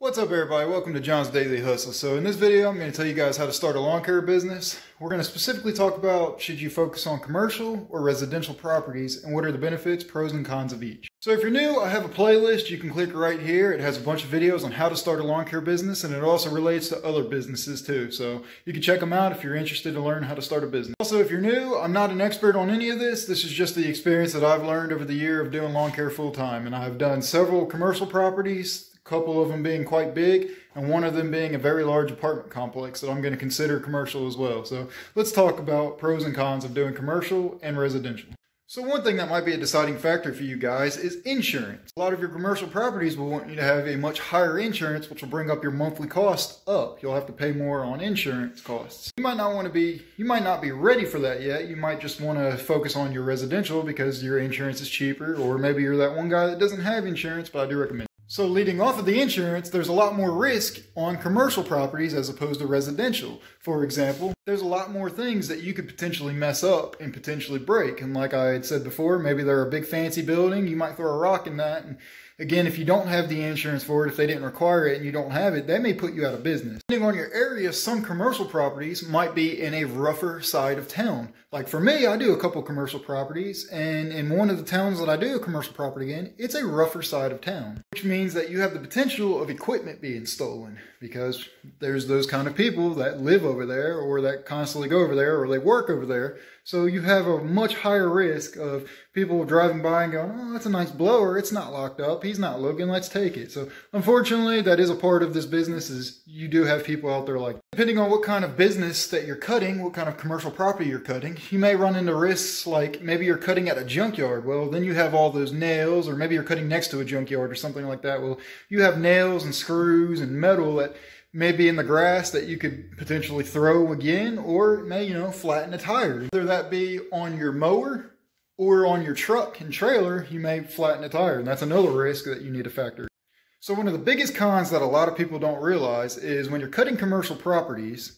What's up everybody, welcome to John's Daily Hustle. So in this video I'm going to tell you guys how to start a lawn care business. We're going to specifically talk about should you focus on commercial or residential properties and what are the benefits, pros and cons of each. So if you're new, I have a playlist you can click right here. It has a bunch of videos on how to start a lawn care business, and it also relates to other businesses too. So you can check them out if you're interested to learn how to start a business. Also, if you're new, I'm not an expert on any of this. This is just the experience that I've learned over the year of doing lawn care full time, and I've done several commercial properties, a couple of them being quite big, and one of them being a very large apartment complex that I'm going to consider commercial as well. So let's talk about pros and cons of doing commercial and residential. So one thing that might be a deciding factor for you guys is insurance. A lot of your commercial properties will want you to have a much higher insurance, which will bring up your monthly cost up. You'll have to pay more on insurance costs. You might not be ready for that yet. You might just want to focus on your residential because your insurance is cheaper, or maybe you're that one guy that doesn't have insurance, but I do recommend it. So leading off of the insurance, there's a lot more risk on commercial properties as opposed to residential. For example, there's a lot more things that you could potentially mess up and potentially break. And like I had said before, maybe they're a big fancy building, you might throw a rock in that. And again, if you don't have the insurance for it, if they didn't require it and you don't have it, they may put you out of business. Depending on your area, some commercial properties might be in a rougher side of town. Like for me, I do a couple commercial properties, and in one of the towns that I do a commercial property in, it's a rougher side of town, which means that you have the potential of equipment being stolen because there's those kind of people that live over there or that constantly go over there or they work over there. So you have a much higher risk of people driving by and going, oh, that's a nice blower. It's not locked up. He's not looking. Let's take it. So unfortunately, that is a part of this business, is you do have people out there like that. Depending on what kind of business that you're cutting, what kind of commercial property you're cutting, you may run into risks like maybe you're cutting at a junkyard. Well, then you have all those nails, or maybe you're cutting next to a junkyard or something like that. Well, you have nails and screws and metal that may be in the grass that you could potentially throw again, or it may, flatten a tire. Whether that be on your mower or on your truck and trailer, you may flatten a tire, and that's another risk that you need to factor. So one of the biggest cons that a lot of people don't realize is when you're cutting commercial properties,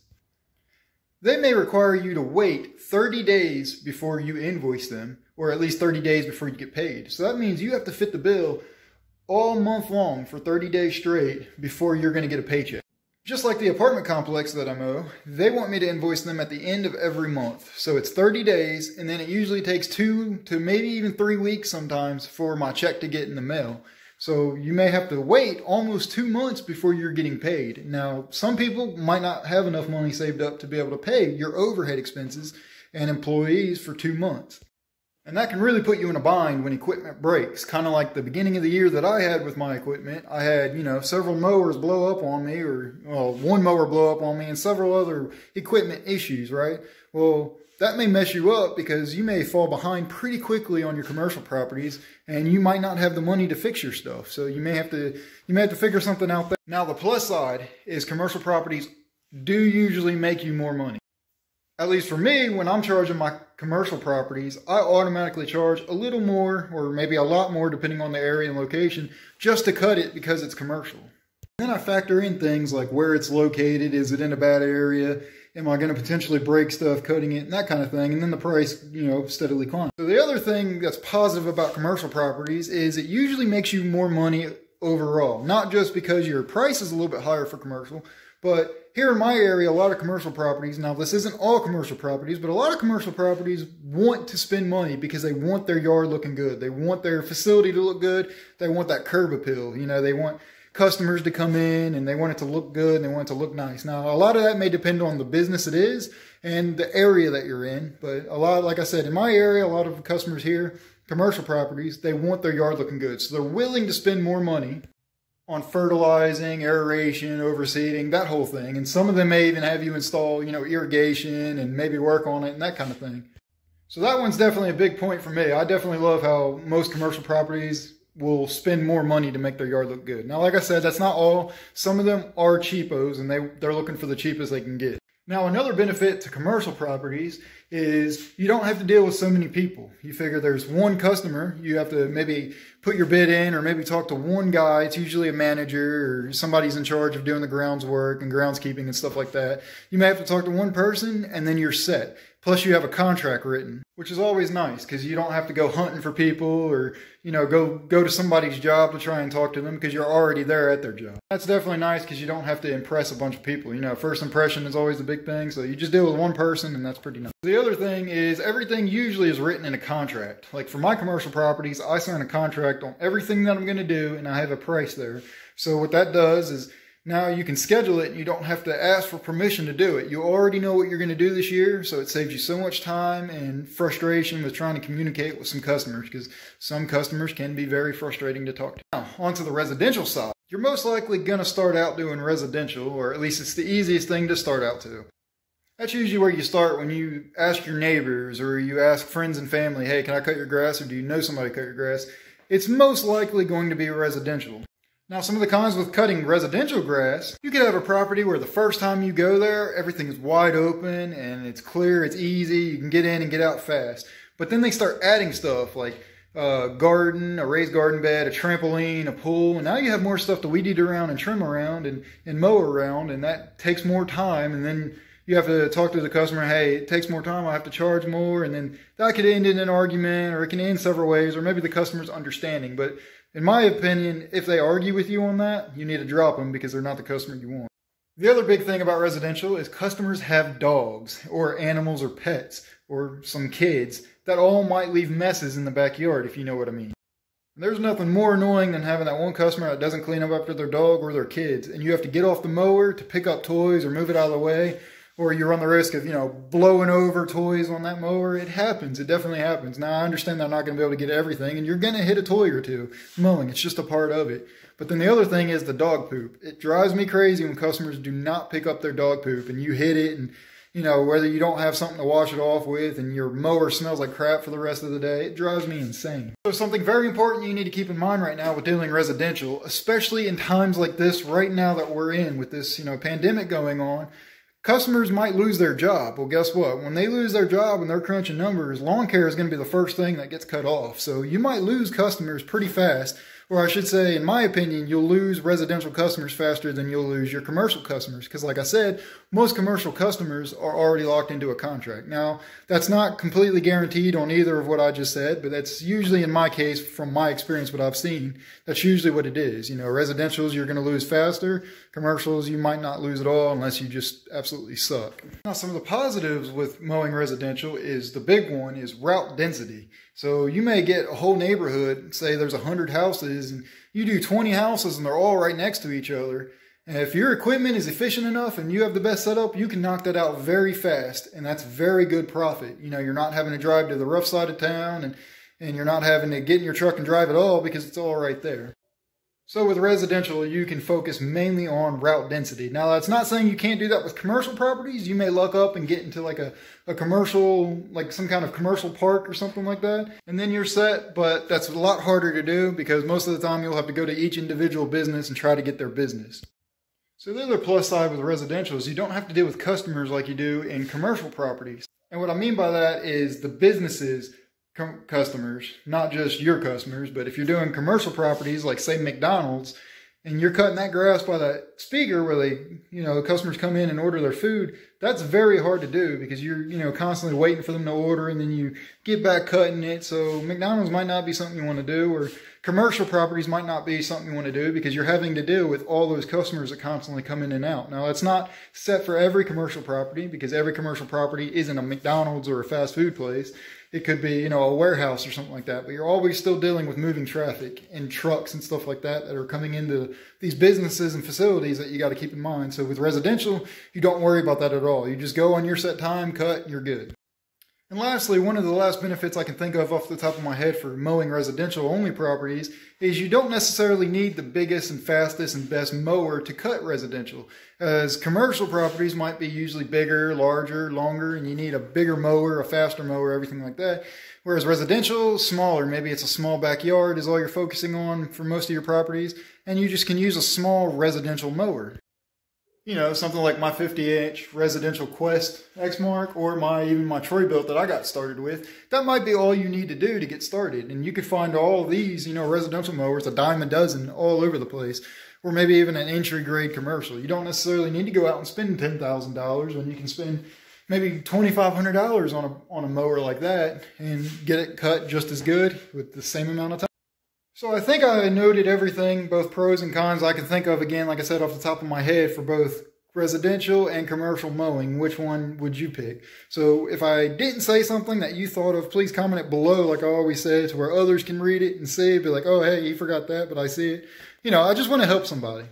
they may require you to wait 30 days before you invoice them, or at least 30 days before you get paid. So that means you have to fit the bill all month long for 30 days straight before you're going to get a paycheck. Just like the apartment complex that I mow, they want me to invoice them at the end of every month. So it's 30 days, and then it usually takes 2 to maybe even 3 weeks sometimes for my check to get in the mail. So you may have to wait almost 2 months before you're getting paid. Now, some people might not have enough money saved up to be able to pay your overhead expenses and employees for 2 months. And that can really put you in a bind when equipment breaks. Kind of like the beginning of the year that I had with my equipment. I had, several mowers blow up on me, one mower blow up on me, and several other equipment issues, right? Well, that may mess you up because you may fall behind pretty quickly on your commercial properties, and you might not have the money to fix your stuff. So you may have to figure something out there. Now, the plus side is commercial properties do usually make you more money. At least for me, when I'm charging my commercial properties, I automatically charge a little more, or maybe a lot more depending on the area and location, just to cut it because it's commercial. Then I factor in things like where it's located, is it in a bad area, am I going to potentially break stuff cutting it, and that kind of thing, and then the price, steadily climbs. So the other thing that's positive about commercial properties is it usually makes you more money overall, not just because your price is a little bit higher for commercial, but here in my area, a lot of commercial properties, now this isn't all commercial properties, but a lot of commercial properties want to spend money because they want their yard looking good. They want their facility to look good. They want that curb appeal. They want customers to come in and they want it to look good and they want it to look nice. Now, a lot of that may depend on the business it is and the area that you're in. But a lot, like I said, in my area, a lot of customers here, commercial properties, they want their yard looking good. So they're willing to spend more money on fertilizing, aeration, overseeding, that whole thing. And some of them may even have you install, irrigation and maybe work on it and that kind of thing. So that one's definitely a big point for me. I definitely love how most commercial properties will spend more money to make their yard look good. Now, like I said, that's not all. Some of them are cheapos and they're looking for the cheapest they can get. Now, another benefit to commercial properties is you don't have to deal with so many people. You figure there's one customer, you have to maybe put your bid in or maybe talk to one guy. It's usually a manager or somebody's in charge of doing the grounds work and groundskeeping and stuff like that. You may have to talk to one person and then you're set. Plus you have a contract written, which is always nice because you don't have to go hunting for people or, go to somebody's job to try and talk to them because you're already there at their job. That's definitely nice because you don't have to impress a bunch of people. First impression is always the big thing, so you just deal with one person and that's pretty nice. The other thing is everything usually is written in a contract. Like for my commercial properties, I sign a contract on everything that I'm going to do and I have a price there. So what that does is now you can schedule it and you don't have to ask for permission to do it. You already know what you're going to do this year, so it saves you so much time and frustration with trying to communicate with some customers because some customers can be very frustrating to talk to. Now, onto the residential side. You're most likely going to start out doing residential, or at least it's the easiest thing to start out to. That's usually where you start when you ask your neighbors or you ask friends and family, hey, can I cut your grass, or do you know somebody cut your grass? It's most likely going to be residential. Now, some of the cons with cutting residential grass, you could have a property where the first time you go there, everything is wide open and it's clear, it's easy, you can get in and get out fast. But then they start adding stuff like a garden, a raised garden bed, a trampoline, a pool, and now you have more stuff to weed eat around and trim around and mow around, and that takes more time, and then you have to talk to the customer, hey, it takes more time, I have to charge more, and then that could end in an argument, or it can end several ways, or maybe the customer's understanding. But in my opinion, if they argue with you on that, you need to drop them because they're not the customer you want. The other big thing about residential is customers have dogs or animals or pets or some kids that all might leave messes in the backyard, if you know what I mean. There's nothing more annoying than having that one customer that doesn't clean up after their dog or their kids, and you have to get off the mower to pick up toys or move it out of the way, or you run the risk of, blowing over toys on that mower. It happens. It definitely happens. Now, I understand that I'm not going to be able to get everything, and you're going to hit a toy or two mowing. It's just a part of it. But then the other thing is the dog poop. It drives me crazy when customers do not pick up their dog poop, and you hit it, and, whether you don't have something to wash it off with, and your mower smells like crap for the rest of the day, it drives me insane. So something very important you need to keep in mind right now with dealing residential, especially in times like this right now that we're in with this, pandemic going on, customers might lose their job. Well, guess what? When they lose their job and they're crunching numbers, lawn care is going to be the first thing that gets cut off. So you might lose customers pretty fast. Or I should say, in my opinion, you'll lose residential customers faster than you'll lose your commercial customers. Because like I said, most commercial customers are already locked into a contract. Now, that's not completely guaranteed on either of what I just said, but that's usually, in my case, from my experience, what I've seen, that's usually what it is. Residentials, you're going to lose faster. Commercials, you might not lose at all unless you just absolutely suck. Now, some of the positives with mowing residential is the big one is route density. So you may get a whole neighborhood, say there's 100 houses, and you do 20 houses and they're all right next to each other. And if your equipment is efficient enough and you have the best setup, you can knock that out very fast, and that's very good profit. You're not having to drive to the rough side of town, and you're not having to get in your truck and drive at all because it's all right there. So with residential, you can focus mainly on route density. Now, that's not saying you can't do that with commercial properties. You may luck up and get into like a commercial, like some kind of commercial park or something like that, and then you're set, but that's a lot harder to do because most of the time you'll have to go to each individual business and try to get their business. So the other plus side with residential is you don't have to deal with customers like you do in commercial properties. And what I mean by that is the businesses customers, not just your customers, but if you're doing commercial properties like say McDonald's and you're cutting that grass by that speaker where they, the customers come in and order their food, that's very hard to do because you're, constantly waiting for them to order and then you get back cutting it. So McDonald's might not be something you want to do, or commercial properties might not be something you want to do because you're having to deal with all those customers that constantly come in and out. Now, it's not set for every commercial property because every commercial property isn't a McDonald's or a fast food place. It could be, a warehouse or something like that, but you're always still dealing with moving traffic and trucks and stuff like that are coming into these businesses and facilities that you got to keep in mind. So with residential, you don't worry about that at all. You just go on your set time, cut, and you're good. And lastly, one of the last benefits I can think of off the top of my head for mowing residential only properties is you don't necessarily need the biggest and fastest and best mower to cut residential. As commercial properties might be usually bigger, larger, longer, and you need a bigger mower, a faster mower, everything like that. Whereas residential, smaller, maybe it's a small backyard is all you're focusing on for most of your properties, and you just can use a small residential mower. Something like my 50-inch residential Quest X-Mark or even my Troy-Bilt that I got started with. That might be all you need to do to get started. And you could find all these, residential mowers, a dime a dozen all over the place. Or maybe even an entry-grade commercial. You don't necessarily need to go out and spend $10,000 when you can spend, maybe $2,500 on a mower like that and get it cut just as good with the same amount of time. So I think I noted everything, both pros and cons I can think of, again, like I said, off the top of my head for both residential and commercial mowing. Which one would you pick? So if I didn't say something that you thought of, please comment it below, like I always say, to where others can read it and see it, be like, oh, hey, he forgot that, but I see it. You know, I just want to help somebody.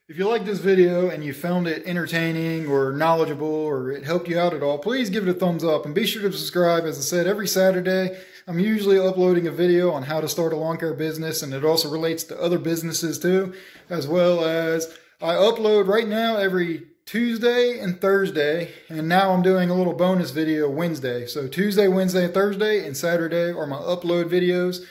If you liked this video and you found it entertaining or knowledgeable or it helped you out at all, please give it a thumbs up and be sure to subscribe. As I said, every Saturday, I'm usually uploading a video on how to start a lawn care business, and it also relates to other businesses too, as well as I upload right now every Tuesday and Thursday, and now I'm doing a little bonus video Wednesday. So Tuesday, Wednesday, and Thursday, and Saturday are my upload videos.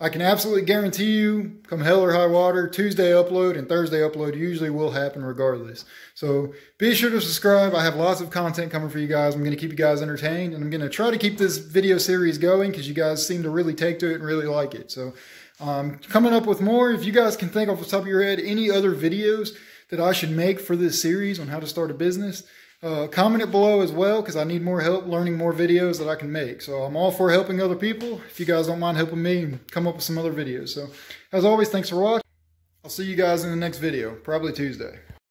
I can absolutely guarantee you, come hell or high water, Tuesday upload and Thursday upload usually will happen regardless. So be sure to subscribe. I have lots of content coming for you guys. I'm going to keep you guys entertained, and I'm going to try to keep this video series going because you guys seem to really take to it and really like it. So coming up with more. If you guys can think off the top of your head any other videos that I should make for this series on how to start a business, comment it below as well, because I need more help learning more videos that I can make. So I'm all for helping other people. If you guys don't mind helping me and come up with some other videos. So as always, thanks for watching. I'll see you guys in the next video, probably Tuesday.